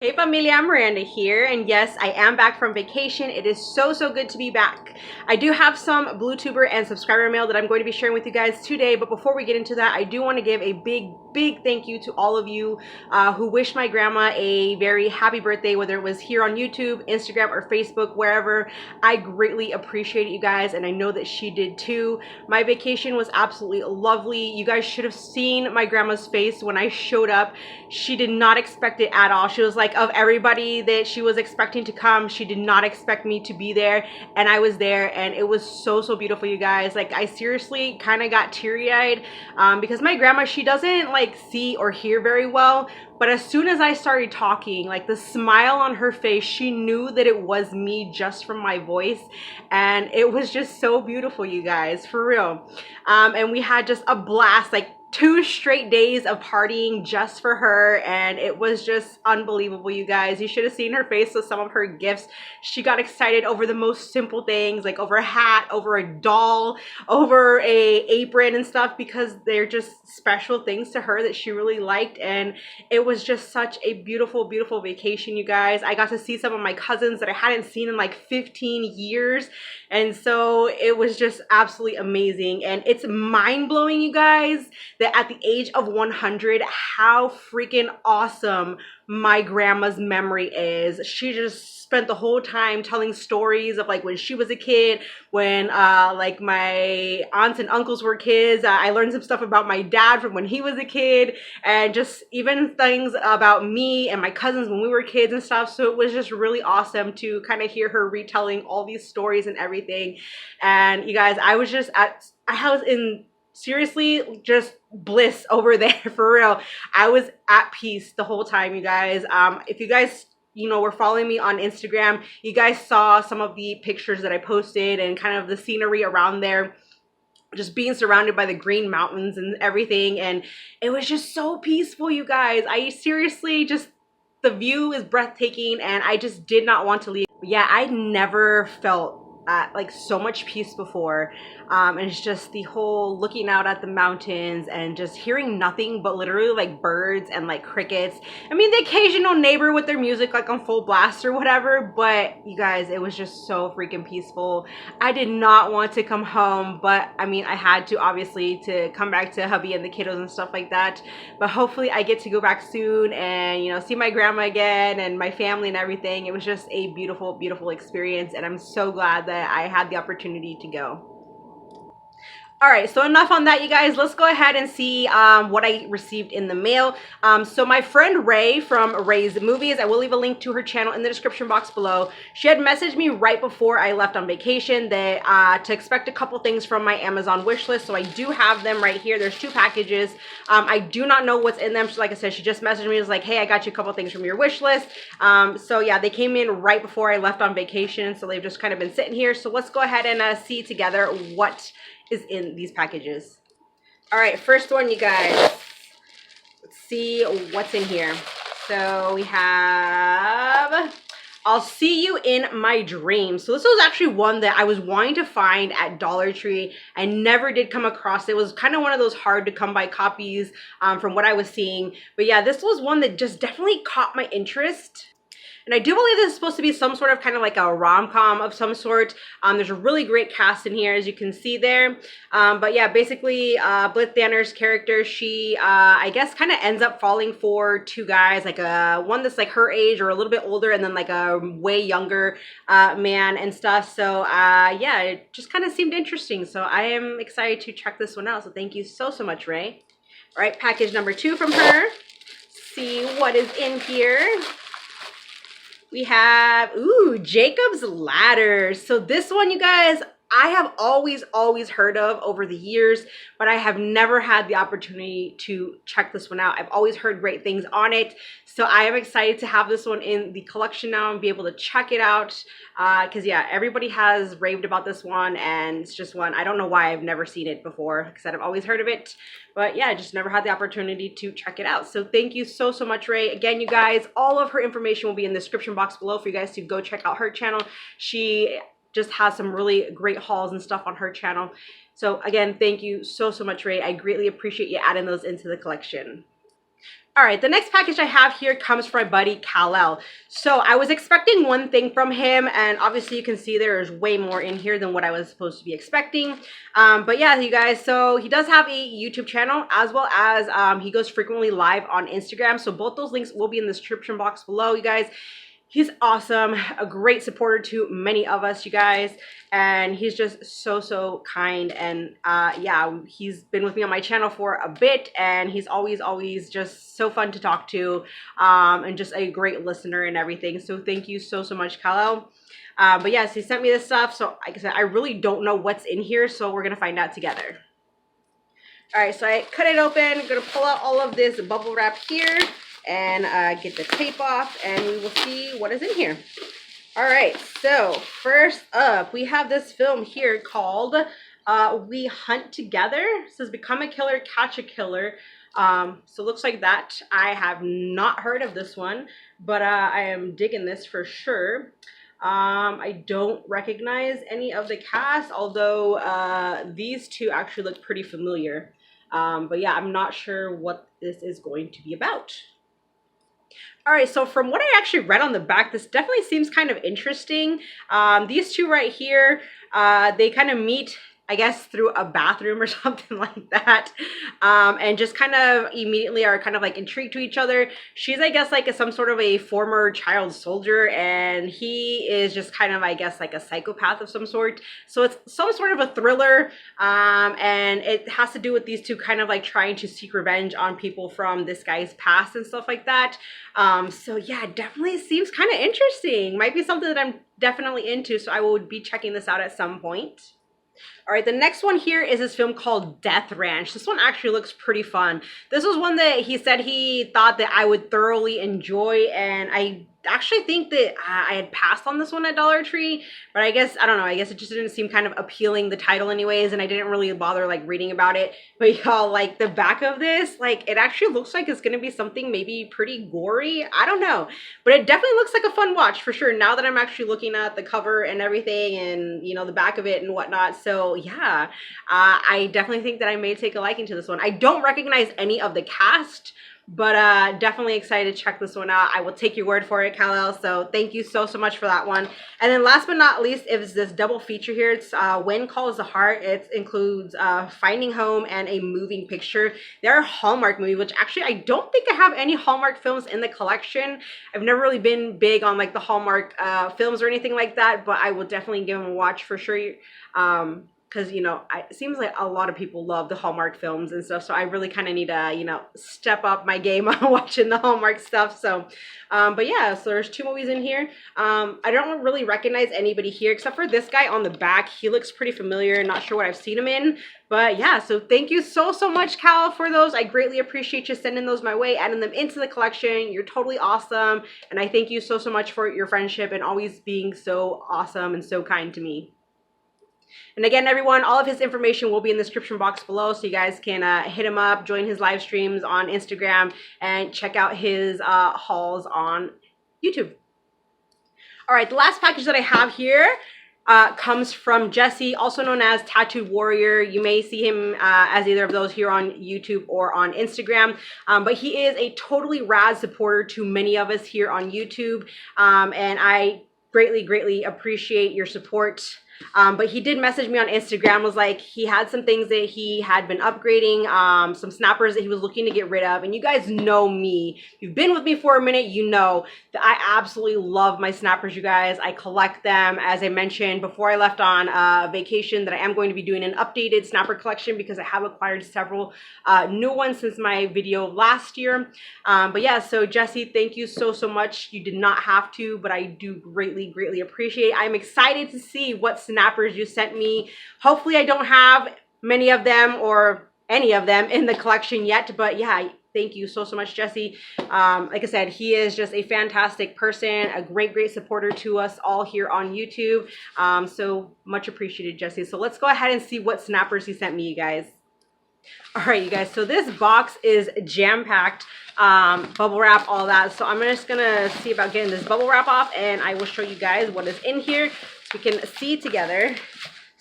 Hey familia, I'm Miranda here, and yes, I am back from vacation. It is so good to be back. I do have some Blutuber and subscriber mail that I'm going to be sharing with you guys today, but before we get into that, I do want to give a big thank you to all of you who wished my grandma a very happy birthday, whether it was here on YouTube, Instagram, or Facebook, wherever. I greatly appreciate it, you guys, and I know that she did too. My vacation was absolutely lovely. You guys should have seen my grandma's face when I showed up. She did not expect it at all. She was like, of everybody that she was expecting to come, she did not expect me to be there, and I was there, and it was so beautiful, you guys. Like, I seriously kind of got teary-eyed because my grandma, she doesn't like see or hear very well, but as soon as I started talking, like the smile on her face, she knew that it was me just from my voice, and it was just so beautiful, you guys, for real. And we had just a blast, like 2 straight days of partying just for her, and it was just unbelievable, you guys. You should have seen her face with some of her gifts. She got excited over the most simple things, like over a hat, over a doll, over a apron and stuff, because they're just special things to her that she really liked. And it was just such a beautiful vacation, you guys. I got to see some of my cousins that I hadn't seen in like 15 years, and so it was just absolutely amazing. And it's mind-blowing, you guys, that at the age of 100, how freaking awesome my grandma's memory is. She just spent the whole time telling stories of like when she was a kid, when like my aunts and uncles were kids. I learned some stuff about my dad from when he was a kid, and just even things about me and my cousins when we were kids and stuff. So it was just really awesome to kind of hear her retelling all these stories and everything. And you guys, I was in seriously just bliss over there, for real. I was at peace the whole time, you guys. If you guys were following me on Instagram, you guys saw some of the pictures that I posted and kind of the scenery around there, just being surrounded by the green mountains and everything. And it was just so peaceful, you guys. I seriously just, the view is breathtaking, and I just did not want to leave. Yeah, I never felt like so much peace before. And it's just the whole looking out at the mountains and just hearing nothing but literally like birds and like crickets. I mean, the occasional neighbor with their music like on full blast or whatever, but you guys, it was just so freaking peaceful. I did not want to come home, but I mean, I had to, obviously, to come back to hubby and the kiddos and stuff like that. But hopefully I get to go back soon and see my grandma again and my family and everything. It was just a beautiful experience, and I'm so glad that I had the opportunity to go. All right, so enough on that, you guys. Let's go ahead and see what I received in the mail. So my friend Ray from Ray's Movies, I will leave a link to her channel in the description box below. She had messaged me right before I left on vacation that to expect a couple things from my Amazon wish list. So I do have them right here. There's 2 packages. I do not know what's in them. So like I said, she just messaged me. Was like, hey, I got you a couple things from your wish list. So yeah, they came in right before I left on vacation. So they've just kind of been sitting here. So let's go ahead and see together what is in these packages. All right, first one, you guys. Let's see what's in here. So we have I'll see you in my dreams. So this was actually one that I was wanting to find at Dollar Tree. I never did come across. It was kind of one of those hard to come by copies from what I was seeing. But yeah, this was one that just definitely caught my interest. And I do believe this is supposed to be some sort of kind of like a rom-com of some sort. There's a really great cast in here, as you can see there. But yeah, basically, Blythe Danner's character, she, I guess, kind of ends up falling for 2 guys, like one that's like her age or a little bit older, and then like a way younger man and stuff. So yeah, it just kind of seemed interesting. So I am excited to check this one out. So thank you so much, Ray. All right, package number 2 from her. See what is in here. We have, Jacob's Ladder. So this one, you guys, I have always heard of over the years, but I have never had the opportunity to check this one out. I've always heard great things on it. So I am excited to have this one in the collection now and be able to check it out. Because yeah, everybody has raved about this one, and it's just one, I don't know why I've never seen it before. Like I said, I've always heard of it, but yeah, I just never had the opportunity to check it out. So thank you so much, Ray. Again, you guys, all of her information will be in the description box below for you guys to go check out her channel. She just has some really great hauls and stuff on her channel. So again, thank you so much, Ray. I greatly appreciate you adding those into the collection. All right, the next package I have here comes from my buddy Kal-El. So I was expecting one thing from him, and obviously you can see there's way more in here than what I was supposed to be expecting. But yeah, you guys, so he does have a YouTube channel, as well as he goes frequently live on Instagram. So both those links will be in the description box below, you guys. He's awesome, a great supporter to many of us, you guys, and he's just so kind. And yeah, he's been with me on my channel for a bit, and he's always just so fun to talk to, and just a great listener and everything. So thank you so much, Kal-El. But yes, he sent me this stuff, so like I said, I really don't know what's in here, so we're gonna find out together. All right, so I cut it open. I'm gonna pull out all of this bubble wrap here and get the tape off, and we will see what is in here. All right, so first up, we have this film here called We Hunt Together. It says Become a Killer, Catch a Killer. So it looks like that. I have not heard of this one, but I am digging this for sure. I don't recognize any of the cast, although these two actually look pretty familiar. But yeah, I'm not sure what this is going to be about. All right, so from what I actually read on the back, this definitely seems kind of interesting. These two right here, they kind of meet, I guess, through a bathroom or something like that, and just kind of immediately are kind of like intrigued to each other. She's, I guess, like some sort of a former child soldier, and he is just kind of, I guess, like a psychopath of some sort. So it's some sort of a thriller, and it has to do with these two kind of like trying to seek revenge on people from this guy's past and stuff like that. So yeah, it definitely seems kind of interesting. Might be something that I'm definitely into, so I will be checking this out at some point. All right, the next one here is this film called Death Ranch. This one actually looks pretty fun. This was one that he said he thought that I would thoroughly enjoy, and I actually think that I had passed on this one at Dollar Tree, but I guess, I don't know, I guess it just didn't seem kind of appealing, the title anyways, and I didn't really bother like reading about it. But y'all, like the back of this, like it actually looks like it's gonna be something maybe pretty gory. I don't know, but it definitely looks like a fun watch for sure, now that I'm actually looking at the cover and everything, and you know, the back of it and whatnot. So yeah, I definitely think that I may take a liking to this one. I don't recognize any of the cast, but definitely excited to check this one out. I will take your word for it, Kal-El. So thank you so much for that one. And then last but not least is this double feature here. It's When Calls the Heart. It includes Finding Home and a moving picture. They're a Hallmark movie, which actually I don't think I have any Hallmark films in the collection. I've never really been big on like the Hallmark films or anything like that, but I will definitely give them a watch for sure. Because, you know, it seems like a lot of people love the Hallmark films and stuff, so I really kind of need to, you know, step up my game on watching the Hallmark stuff. So, but yeah, so there's two movies in here. I don't really recognize anybody here except for this guy on the back. He looks pretty familiar, not sure what I've seen him in. But yeah, so thank you so much, Kal, for those. I greatly appreciate you sending those my way, adding them into the collection. You're totally awesome, and I thank you so much for your friendship and always being so awesome and so kind to me. And again, everyone, all of his information will be in the description box below, so you guys can hit him up, join his live streams on Instagram, and check out his hauls on YouTube. All right, the last package that I have here comes from Jesse, also known as Tattooed Warrior. You may see him as either of those here on YouTube or on Instagram, but he is a totally rad supporter to many of us here on YouTube, and I greatly appreciate your support. But he did message me on Instagram, was like he had some things that he had been upgrading, some snappers that he was looking to get rid of. And you guys know me. If you've been with me for a minute, you know that I absolutely love my snappers, you guys. I collect them. As I mentioned before I left on vacation, that I am going to be doing an updated snapper collection because I have acquired several new ones since my video last year. But yeah, so Jesse, thank you so much. You did not have to, but I do greatly appreciate it. I'm excited to see what snappers you sent me. Hopefully I don't have many of them or any of them in the collection yet, but yeah, thank you so much, Jesse. Like I said, he is just a fantastic person, a great supporter to us all here on YouTube. So much appreciated, Jesse. So let's go ahead and see what snappers he sent me, you guys. All right, you guys, so this box is jam-packed, bubble wrap, all that. So I'm just gonna see about getting this bubble wrap off, and I will show you guys what is in here so we can see together.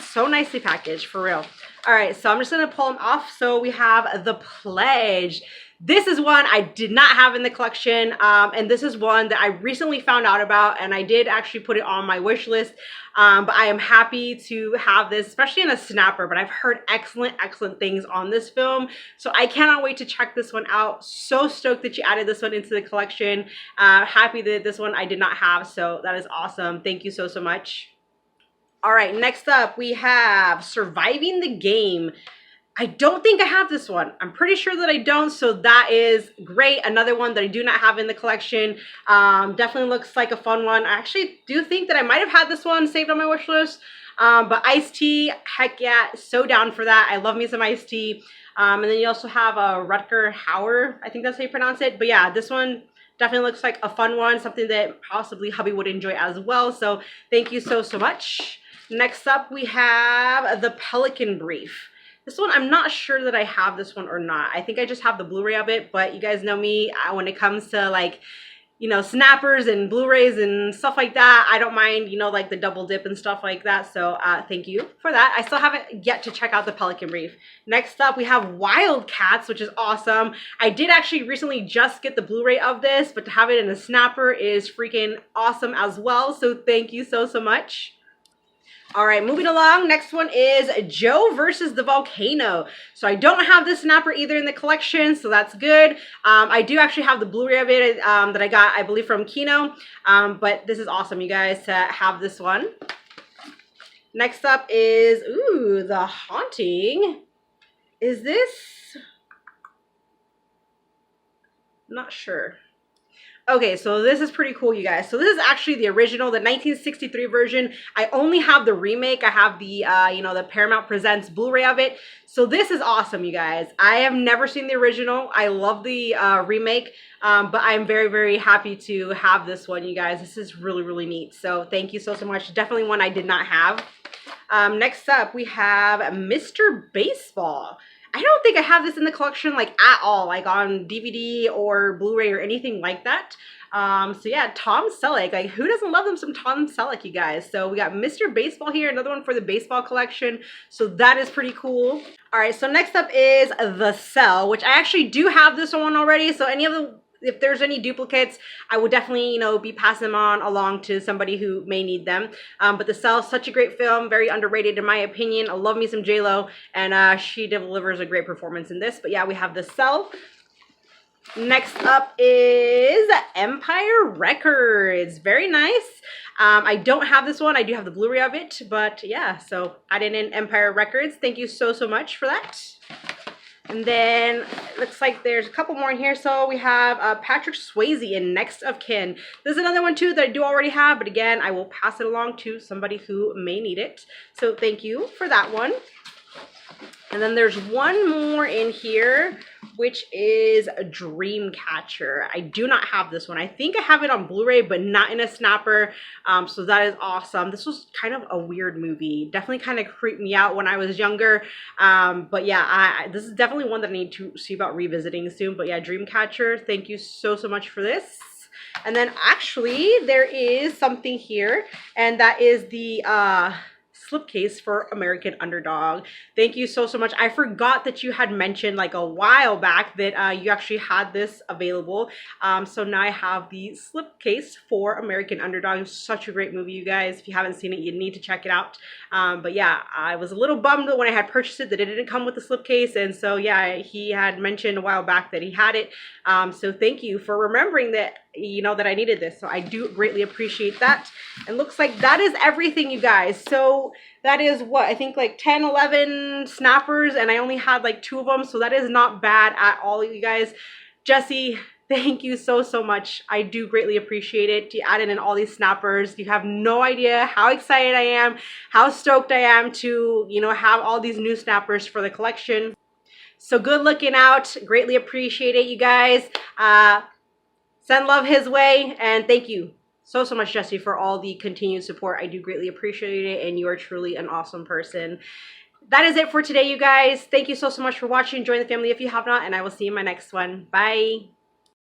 So nicely packaged, for real. All right, so I'm just gonna pull them off. So we have the Pledge. This is one I did not have in the collection, and this is one that I recently found out about, and I did actually put it on my wish list. But I am happy to have this, especially in a snapper, but I've heard excellent things on this film. So I cannot wait to check this one out. So stoked that you added this one into the collection. Happy that this one I did not have, so that is awesome. Thank you so much. All right, next up we have Surviving the Game. I don't think I have this one. I'm pretty sure that I don't, so that is great. Another one that I do not have in the collection. Definitely looks like a fun one. I actually do think that I might have had this one saved on my wish list. But iced tea, heck yeah, so down for that. I love me some iced tea. And then you also have a Rutger Hauer, I think that's how you pronounce it. But yeah, this one definitely looks like a fun one, something that possibly hubby would enjoy as well. So thank you so much. Next up, we have the Pelican Brief. This one, I'm not sure that I have this one or not. I think I just have the Blu-ray of it, but you guys know me, when it comes to like, you know, snappers and Blu-rays and stuff like that, I don't mind, you know, like the double dip and stuff like that. So thank you for that. I still haven't yet to check out the Pelican Brief. Next up, we have Wildcats, which is awesome. I did actually recently just get the Blu-ray of this, but to have it in a snapper is freaking awesome as well. So thank you so much. All right, moving along. Next one is Joe versus the Volcano. So I don't have this snapper either in the collection, so that's good. I do actually have the Blu-ray of it that I got, I believe, from Kino. But this is awesome, you guys, to have this one. Next up is, ooh, The Haunting. Is this? Not sure. Okay, so this is pretty cool, you guys. So this is actually the original, the 1963 version. I only have the remake. I have the, you know, the Paramount Presents Blu-ray of it. So this is awesome, you guys. I have never seen the original. I love the remake, but I'm very happy to have this one, you guys. This is really neat. So thank you so much. Definitely one I did not have. Next up, we have Mr. Baseball. I don't think I have this in the collection like at all, like on DVD or Blu-ray or anything like that. So yeah, Tom Selleck, like who doesn't love them some Tom Selleck, you guys? So we got Mr. Baseball here, another one for the baseball collection. So that is pretty cool. All right, so next up is The Cell, which I actually do have this one already. So any of the, if there's any duplicates, I will definitely, you know, be passing them on along to somebody who may need them. But The Cell, such a great film, very underrated in my opinion. I love me some J-Lo, and she delivers a great performance in this. But yeah, we have The Cell. Next up is Empire Records. Very nice. I don't have this one. I do have the Blu-ray of it, but yeah, so added in Empire Records. Thank you so much for that. And then it looks like there's a couple more in here. So we have Patrick Swayze in Next of Kin. There's another one too that I do already have, but again, I will pass it along to somebody who may need it. So thank you for that one. And then there's one more in here, which is a Dreamcatcher. I do not have this one. I think I have it on Blu-ray, but not in a snapper. So that is awesome. This was kind of a weird movie. Definitely kind of creeped me out when I was younger. But yeah, this is definitely one that I need to see about revisiting soon. But yeah, Dreamcatcher, thank you so much for this. And then actually there is something here, and that is the slipcase for American Underdog. Thank you so much. I forgot that you had mentioned like a while back that you actually had this available. So now I have the slipcase for American Underdog. It's such a great movie, you guys. If you haven't seen it, you need to check it out. But yeah, I was a little bummed when I had purchased it that it didn't come with the slipcase. And so yeah, he had mentioned a while back that he had it. So thank you for remembering that, you know, that I needed this. So I do greatly appreciate that. And looks like that is everything, you guys. So that is what, I think like 10, 11 snappers, and I only had like 2 of them. So that is not bad at all, you guys. Jesse, thank you so much. I do greatly appreciate it. You added in all these snappers. You have no idea how excited I am, how stoked I am to, you know, have all these new snappers for the collection. So good looking out. Greatly appreciate it, you guys. Send love his way, and thank you so much, Jesse, for all the continued support. I do greatly appreciate it, and you are truly an awesome person. That is it for today, you guys. Thank you so much for watching. Join the family if you have not, and I will see you in my next one. Bye.